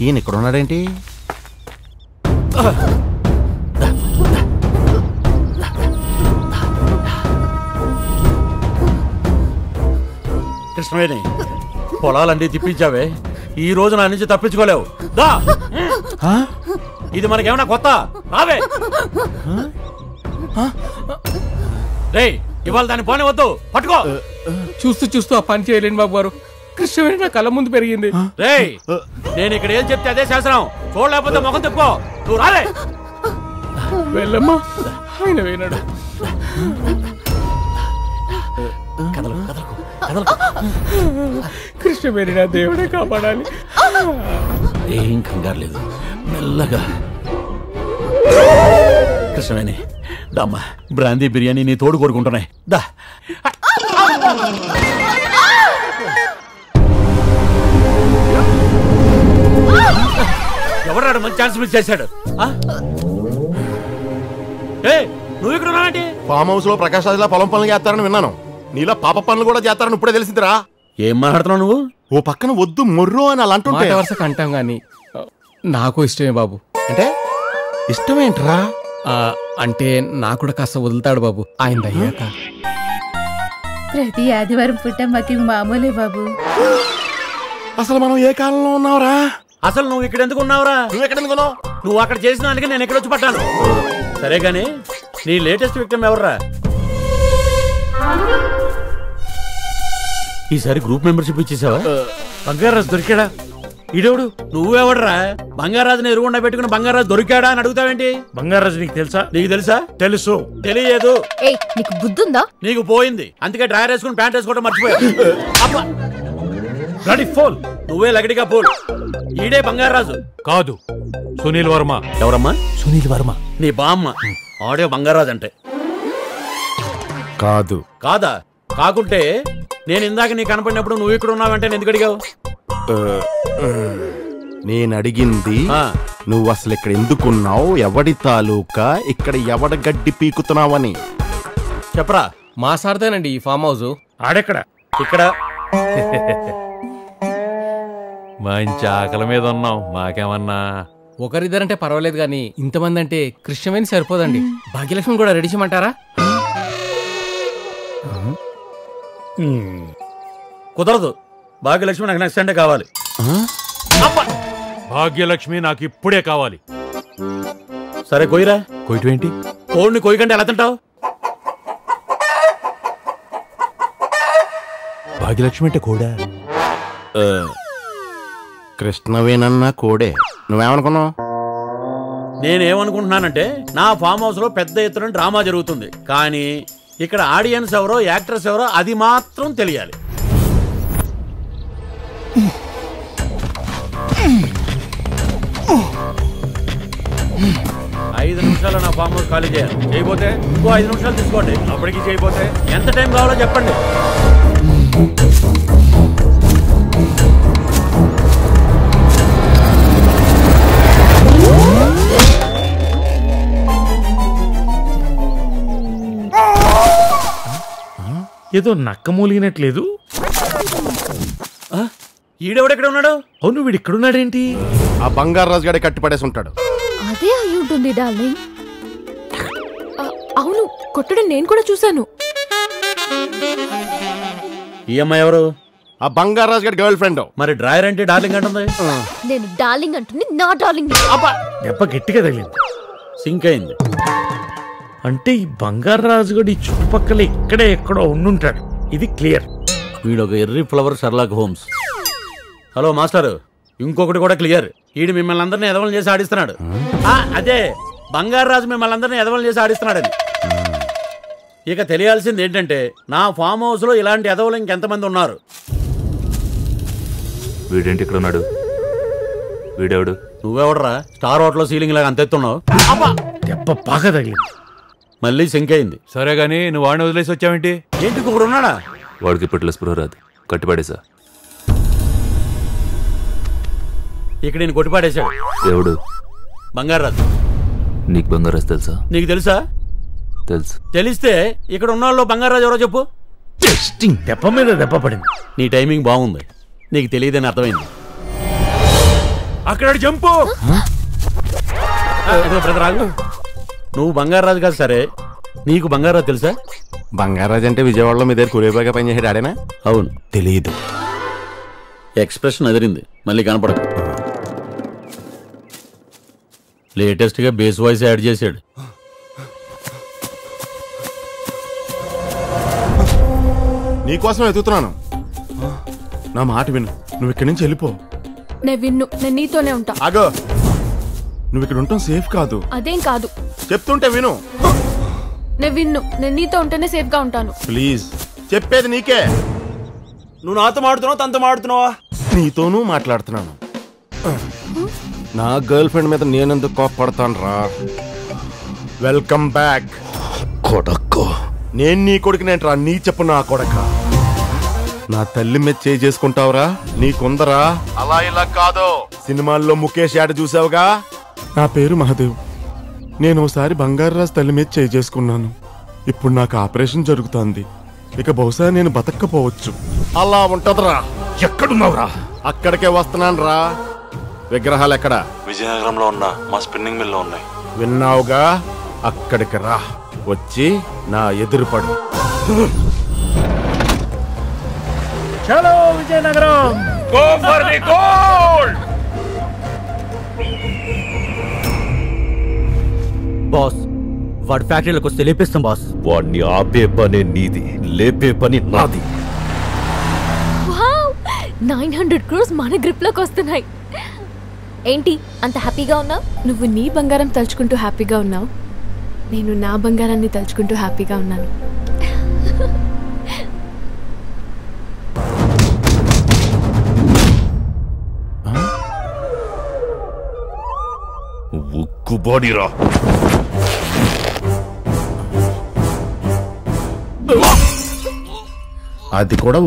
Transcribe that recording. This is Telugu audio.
ఈయన ఇక్కడ ఉన్నాడేంటి? కృష్ణవేణి, పొలాలన్నీ తిప్పించావే, ఈ రోజు నా నుంచి తప్పించుకోలేవు. దా, ఇది మనకేమన్నా కొత్త? రావే. రేయ్, ఇవాళ దాన్ని పోనీ వద్దు, పట్టుకో. చూస్తూ చూస్తూ ఆ పని చేయలేను బాబు గారు. కృష్ణవేణి నా కళ్ళ ముందు పెరిగింది. రేయ్, నేను ఇక్కడ ఏం చెప్తే అదే శాసనం. చూడలేకపోతే ముఖం తిప్పుకో. నువ్వు రాలే. వెళ్ళమ్మా, ఆయన వినడు. కృష్ణవేణి నా దేవుడే కాపాడాలి. ఏం కంగారు లేదు, మెల్లగా. కృష్ణవేణి, దమ్మా, బ్రాందీ బిర్యానీ నీ తోడు కోరుకుంటున్నాయి. దా. ఎవరాడు మంచి ఛాన్స్ మిస్ చేశాడు? నువ్వు ఇక్కడ ఉన్నానంటే? ఫామ్ హౌస్ లో ప్రకాష్ రాజులా పొలం పనులు చేస్తారని విన్నాను. నీలా పాప పనులు కూడా చేస్తారని ఇప్పుడే తెలిసిందిరా. ఏం మాట్లాడుతున్నావు నువ్వు? ఓ పక్కన వద్దు మొర్రో అని అలా అంటుంటే వరుసకు అంటాం గాని నాకు ఇష్టమే బాబు. అంటే ఇష్టమేంట్రా? అంటే నాకు కూడా కాస్త వదులుతాడు బాబు ఆయన అయ్యాక. ప్రతి ఆదివారం పుట్ట మాకి మామూలే బాబు. అసలు మనం ఏ కాలంలో ఉన్నావురా? అసలు నువ్వు ఇక్కడ ఎందుకు ఉన్నావురా? నువ్వు ఎక్కడ ఎందుకున్నావు? నువ్వు అక్కడ చేసిన దానికి నేను ఎక్కడ వచ్చి పట్టాను. సరే గాని నీ లేటెస్ట్ విక్టిమ్ ఎవర్రా? ఈసారి గ్రూప్ మెంబర్షిప్ ఇచ్చేసావా? బంగారాజు దొరికాడా? ఇడేవుడు నువ్వెవడరా? బంగారాజుని ఎరుగుండా పెట్టుకుని బంగారాజు దొరికాడా అని అడుగుతావేంటి? బంగారాజు నీకు తెలుసా? నీకు తెలుసా? తెలుసు. తెలియదు. నీకు బుద్ధుందా? నీకు పోయింది, అందుకే డ్రైవర్ వేసుకుని ప్యాంట్ వేసుకోవడం మర్చిపోయా. నువ్వే లగడిగా పోల్. ఈడే బంగారాజు కాదు, సునీల్ వర్మ. ఎవరమ్మా? సునీల్ వర్మ నీ బామ్మ. ఆడే బంగారాజు అంటే కాదు. కాదా? కాకుంటే నేను ఇందాక నీ కనపడినప్పుడు నువ్వు ఇక్కడ ఉన్నావంటే నేను ఎందుకు అడిగావు? నేను అడిగింది నువ్వు అసలు ఇక్కడ ఎందుకున్నావు, ఎవడి తాలూకా, ఇక్కడ ఎవడ గడ్డి పీకుతున్నావని. చెప్పరా. మా సార్దేనండి ఈ ఫామ్ హౌస్. ఆడెక్కడ? ఇక్కడ. మంచి ఆకలి మీద ఉన్నాం, మాకేమన్నా. ఒకరిద్దరంటే పర్వాలేదు గాని ఇంతమంది అంటే కృష్ణవేణి సరిపోదండి. భాగ్యలక్ష్మి కూడా రెడీ చేయమంటారా? కుదరదు. భాగ్యలక్ష్మి నాకు నెక్స్ట్ సండే కావాలి. భాగ్యలక్ష్మి నాకు ఇప్పుడే కావాలి. సరే కొయ్యరా. కొయ్యటేంటి? కోడిని కొయ్యకంటే ఎలా తింటావు? భాగ్యలక్ష్మి అంటే కోడా? కృష్ణవేనన్నా కోడే. నువ్వేమనుకున్నావు? నేనేమనుకుంటున్నానంటే నా ఫామ్ హౌస్ లో పెద్ద ఎత్తున డ్రామా జరుగుతుంది, కానీ ఇక్కడ ఆడియన్స్ ఎవరో యాక్టర్స్ ఎవరో అది మాత్రం తెలియాలి. ఐదు నిమిషాలు నా ఫామ్ హౌస్ ఖాళీ చేయాలి. చేయబోతే ఇంకో 5 నిమిషాలు తీసుకోండి. అప్పటికి చేయబోతే ఎంత టైం కావాలో చెప్పండి. ఏదో నక్క మూలిగినట్లేదు. ఈడెవడెక్కడ ఉన్నాడు? అవును, వీడు ఇక్కడున్నాడేంటి? ఆ బంగారాజు గడే కట్టిపడేసి ఉంటాడు. అదే అయి ఉంటుంది డార్లింగ్. అవును, కొట్టడం నేను కూడా చూశాను. ఈ అమ్మాయి ఎవరు? ఆ బంగారాజు గడి గర్ల్ ఫ్రెండ్. మరి డ్రాయర్ అంటే డార్లింగ్ అంటుంది. నేను డార్లింగ్ అంటుంది, నా డార్లింగ్. దెబ్బ గట్టిగా తగిలింది, సింక్ అయింది. అంటే ఈ బంగారాజు గడి చుట్టుపక్కల ఇక్కడే ఎక్కడో ఉండుంటాడు. ఇది క్లియర్. వీడొక ఎర్రి flower Sherlock homes. Hello master, ఇంకొకటి కూడా క్లియర్. వీడు మిమ్మల్ని అందరినీ ఎదవలు చేసి ఆడిస్తున్నాడు. అదే బంగారాజు మిమ్మల్ని అందరినీ ఎదవలు చేసి ఆడిస్తున్నాడని. ఇక తెలియాల్సింది ఏంటంటే నా ఫామ్ హౌస్ లో ఇలాంటి ఎదవలు ఇంకెంతమంది ఉన్నారు. వీడేంటి ఇక్కడ ఉన్నాడు? వీడెవడు? నువ్వెవడరా? స్టార్ హోటల్ సీలింగ్ లాగా అంతెత్తున్నావు. దెబ్బ బాగా తగిలింది, మళ్ళీ సింక్ అయింది. సరే గానీ నువ్వు వాడిని వదిలేసి వచ్చావేంటి? ఏంటి ఇంకొకడు ఉన్నాడా? వాడికి ఇప్పట్లో స్పృహ రాదు, కట్టిపడేసా. ఇక్కడ నేను కొట్టిపాడేశాడు. ఎవడు? బంగారాజు. నీకు బంగారాజు తెలుసా? నీకు తెలుసా? తెలుసు. తెలిస్తే ఇక్కడ ఉన్న వాళ్ళు బంగారాజు ఎవరో చెప్పు. దెబ్బ మీద దెబ్బ పడింది. నీ టైమింగ్ బాగుంది, నీకు తెలియదని అర్థమైంది. అక్కడ జంపు. బ్రదర్ ఆగు. నువ్వు బంగారాజు కాదు సరే, నీకు బంగారాజు తెలుసా? బంగారాజు అంటే విజయవాడలో మీ దగ్గర కురేబాగా పనిచేసాడు ఆడేనా? అవును. తెలియదు. ఎక్స్ప్రెషన్ అదిరింది, మళ్ళీ కనపడదు. లేటెస్ట్ గా బేస్ వాయిస్ యాడ్ చేశాడు. నీకోసం వెతుకుతున్నాను. నా మాట విను, నువ్వు ఇక్కడి నుంచి వెళ్ళిపో. నేను నీతోనే ఉంటా. ఆగో, నువ్వు ఇక్కడ ఉంటాం సేఫ్ కాదు. అదేం కాదు, చెప్తుంటే విను. నేను నీతో ఉంటేనే సేఫ్ గా ఉంటాను. ప్లీజ్, చెప్పేది నీకే. నువ్వు నాతో మాడుతున్నావు, తనతో మాడుతున్నావా? నీతోనూ మాట్లాడుతున్నాను. నా గర్ల్ ఫ్రెండ్ మీద నేనెందుకు కోప్పడతాను రా? వెల్కమ్ బ్యాక్ కొడక్కు. నేను నీ కొడుకునేంట్రా? నీ చెప్పు నా కొడక. నా తల్లి మీద చేసుకుంటావురా? నీకుందరా? అలా ఇలా కాదు. సినిమాల్లో ముఖేష్ యాడ్ చూసావుగా? నా పేరు మహాదేవ్. నేను ఓసారి బంగారాజు తల్లి మీద చేసుకున్నాను. ఇప్పుడు నాకు ఆపరేషన్ జరుగుతోంది. ఇక బహుశా నేను బతక్కపోవచ్చు. అలా ఉంటదిరా. ఎక్కడున్నావురా? అక్కడికే వస్తున్నాను రా. విగ్రహాలు ఎక్కడ? విజయనగరంలో ఉన్న మా స్పిన్నింగ్ మిల్ లో ఉన్నాయి. విన్నావుగా? అక్కడికి రా. వచ్చి నా ఎదురుపడు. చలో Vizianagaram. Go for the gold. Boss, వాడి ఫ్యాక్టరీలకు వస్తే లేపేస్తాం బాస్. వాడిని ఆపే పనే నీది, లేపే పని నాది. 900 crores మన గ్రిప్ లోకి వస్తున్నాయి. ఏంటి అంత హ్యాపీగా ఉన్నావు? నువ్వు నీ బంగారం తలుచుకుంటూ హ్యాపీగా ఉన్నావు, నేను నా బంగారాన్ని తలుచుకుంటూ హ్యాపీగా ఉన్నాను. ఉక్కు బాడీరా. అది కూడా